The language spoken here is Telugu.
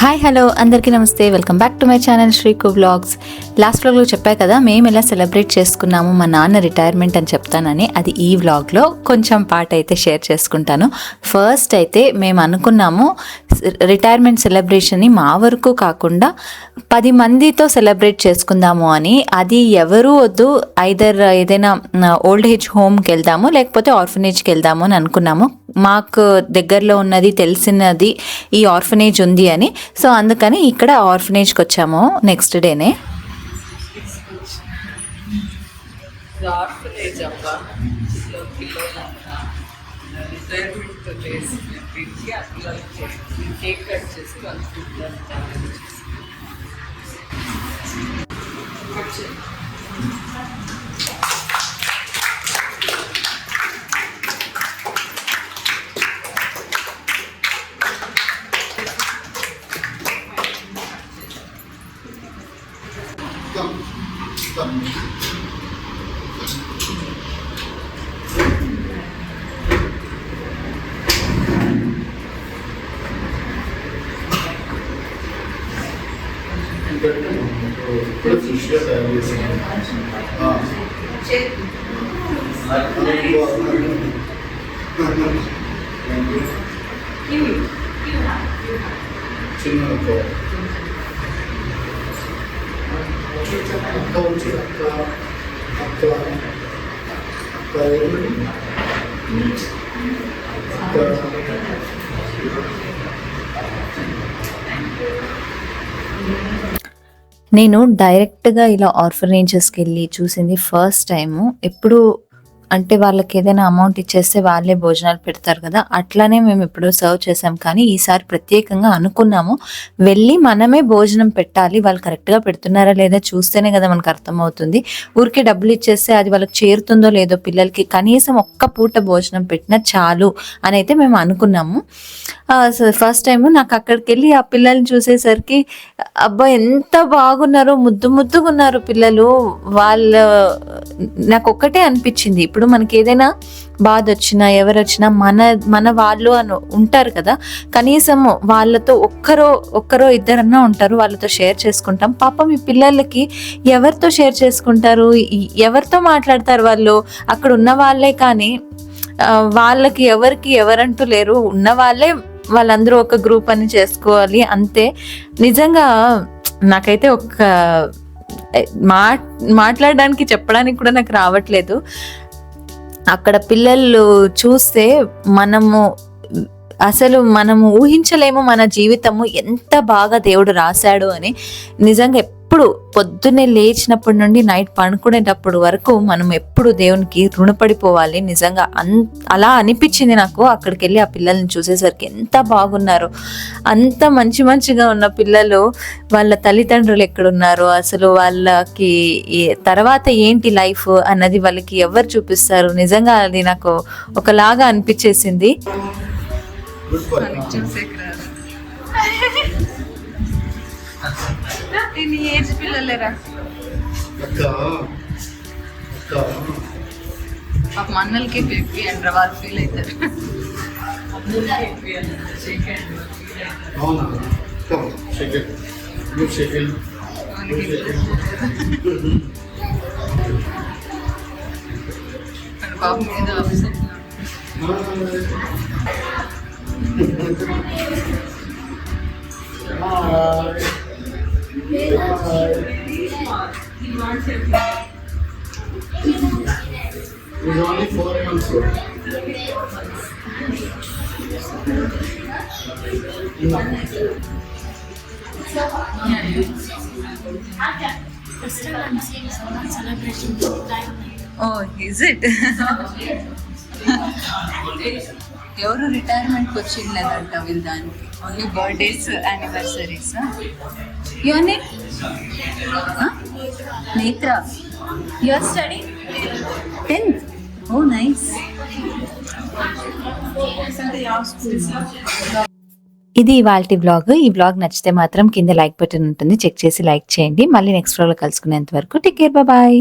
హాయ్ హలో అందరికీ నమస్తే, welcome back to my channel Sreeku vlogs. Last వ్లాగ్లో చెప్పా కదా మేము ఎలా సెలబ్రేట్ చేసుకున్నాము మా నాన్న రిటైర్మెంట్ అని చెప్తానని. అది ఈ వ్లాగ్లో కొంచెం పార్ట్ అయితే షేర్ చేసుకుంటాను. ఫస్ట్ అయితే మేము అనుకున్నాము రిటైర్మెంట్ సెలబ్రేషన్ని మా వరకు కాకుండా 10 మందితో సెలబ్రేట్ చేసుకుందాము అని. అది ఎవరు వద్దు, ఐదర్ ఏదైనా ఓల్డ్ ఏజ్ హోమ్కి వెళ్దాము లేకపోతే ఆర్ఫనేజ్కి వెళ్దాము అని అనుకున్నాము. మాకు దగ్గరలో ఉన్నది తెలిసినది ఈ ఆర్ఫనేజ్ ఉంది అని. సో అందుకని ఇక్కడ ఆర్ఫనేజ్కి వచ్చాము నెక్స్ట్ డేనే. ఇప్పుడు ఫిష్గా తయారు చేసాను. చిన్న అక్క వచ్చి అక్క అక్క అక్క నేను డైరెక్ట్గా ఇలా ఆర్ఫనేజెస్కి వెళ్ళి చూసింది ఫస్ట్ టైము. ఎప్పుడు అంటే వాళ్ళకి ఏదైనా అమౌంట్ ఇచ్చేస్తే వాళ్ళే భోజనాలు పెడతారు కదా, అట్లానే మేము ఎప్పుడో సర్వ్ చేసాం. కానీ ఈసారి ప్రత్యేకంగా అనుకున్నాము వెళ్ళి మనమే భోజనం పెట్టాలి, వాళ్ళు కరెక్ట్గా పెడుతున్నారా లేదా చూస్తేనే కదా మనకు అర్థమవుతుంది. ఊరికే డబ్బులు ఇచ్చేస్తే అది వాళ్ళకి చేరుతుందో లేదో, పిల్లలకి కనీసం ఒక్క పూట భోజనం పెట్టినా చాలు అని అయితే మేము అనుకున్నాము. ఫస్ట్ టైము నాకు అక్కడికి వెళ్ళి ఆ పిల్లల్ని చూసేసరికి అబ్బా ఎంత బాగున్నారో, ముద్దు ముద్దుగా ఉన్నారు పిల్లలు. నాకు ఒక్కటే అనిపించింది, ఇప్పుడు మనకి ఏదైనా బాధ వచ్చినా ఎవరు వచ్చినా మన వాళ్ళు అని ఉంటారు కదా, కనీసం వాళ్ళతో ఒక్కరో ఇద్దరన్నా ఉంటారు, వాళ్ళతో షేర్ చేసుకుంటాం. పాపం ఈ పిల్లలకి ఎవరితో షేర్ చేసుకుంటారు, ఎవరితో మాట్లాడతారు వాళ్ళు? అక్కడ ఉన్న వాళ్ళే కానీ వాళ్ళకి ఎవరంటూ లేరు. ఉన్న వాళ్ళందరూ ఒక గ్రూప్ అని చేసుకోవాలి అంతే. నిజంగా నాకైతే మాట్లాడడానికి చెప్పడానికి కూడా నాకు రావట్లేదు. అక్కడ పిల్లలు చూస్తే మనము ఊహించలేము మన జీవితము ఎంత బాగా దేవుడు రాశాడు అని. నిజంగా ఎప్పుడు పొద్దున్నే లేచినప్పటి నుండి నైట్ పడుకునేటప్పుడు వరకు మనం ఎప్పుడు దేవునికి రుణపడిపోవాలి. నిజంగా అలా అనిపించింది నాకు అక్కడికి వెళ్ళి ఆ పిల్లల్ని చూసేసరికి. ఎంత బాగున్నారు, అంత మంచిగా ఉన్న పిల్లలు. వాళ్ళ తల్లిదండ్రులు ఎక్కడున్నారు, అసలు వాళ్ళకి తర్వాత ఏంటి లైఫ్ అన్నది వాళ్ళకి ఎవరు చూపిస్తారు? నిజంగా అది నాకు ఒకలాగా అనిపించేసింది. ఏజ్ పిల్లలేరా మన్నలకి బేబీ అంటారు, వాళ్ళు ఫీల్ అవుతారు. పాపం మీద He's only 4 months old. No. Oh, is it? ఎవరు రిటైర్మెంట్కి వచ్చిందంట వీళ్ళు దానికి. Only birthdays, anniversaries. Your name? Netra. Your study 10th. Oh nice. ఇది ఇవాల్టి వ్లాగ్. ఈ వ్లాగ్ నచ్చితే మాత్రం కింద లైక్ బటన్ ఉంటుంది, చెక్ చేసి లైక్ చేయండి. మళ్ళీ నెక్స్ట్ వ్లాగ్లో కలుసుకునేంత వరకు టేక్ కేర్, బాయ్.